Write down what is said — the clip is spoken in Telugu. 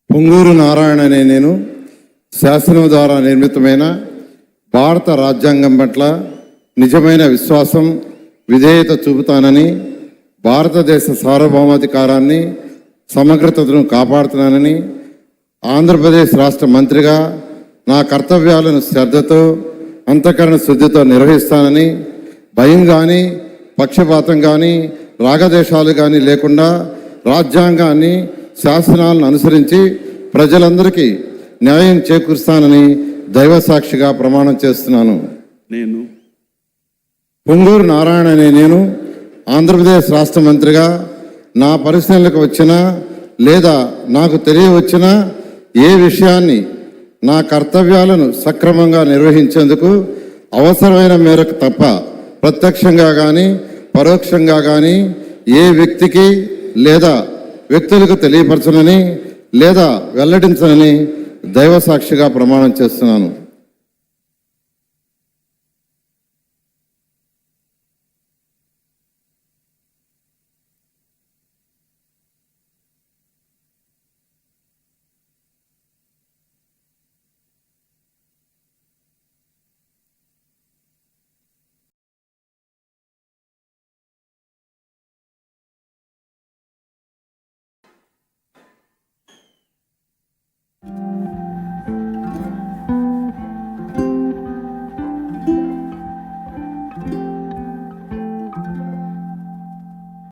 పొంగూరు నారాయణ అనే నేను శాసనం ద్వారా నిర్మితమైన భారత రాజ్యాంగం పట్ల నిజమైన విశ్వాసం, విధేయత చూపుతానని, భారతదేశ సార్వభౌమాధికారాన్ని, సమగ్రతను కాపాడుతున్నానని, ఆంధ్రప్రదేశ్ రాష్ట్ర మంత్రిగా నా కర్తవ్యాలను శ్రద్ధతో, అంతఃకరణ శుద్ధితో నిర్వహిస్తానని, భయం కానీ, పక్షపాతం కానీ, రాగదేశాలు కానీ లేకుండా రాజ్యాంగాన్ని, శాసనాలను అనుసరించి ప్రజలందరికీ న్యాయం చేకూరుస్తానని దైవ సాక్షిగా ప్రమాణం చేస్తున్నాను. నేను పొంగూరు నారాయణ అనే నేను ఆంధ్రప్రదేశ్ రాష్ట్ర మంత్రిగా నా పరిశీలనకు వచ్చినా లేదా నాకు తెలియవచ్చినా ఏ విషయాన్ని నా కర్తవ్యాలను సక్రమంగా నిర్వహించేందుకు అవసరమైన మేరకు తప్ప ప్రత్యక్షంగా కానీ పరోక్షంగా కానీ ఏ వ్యక్తికి లేదా వ్యక్తులకు తెలియపరచనని లేదా వెల్లడించనని దైవ సాక్షిగా ప్రమాణం చేస్తున్నాను.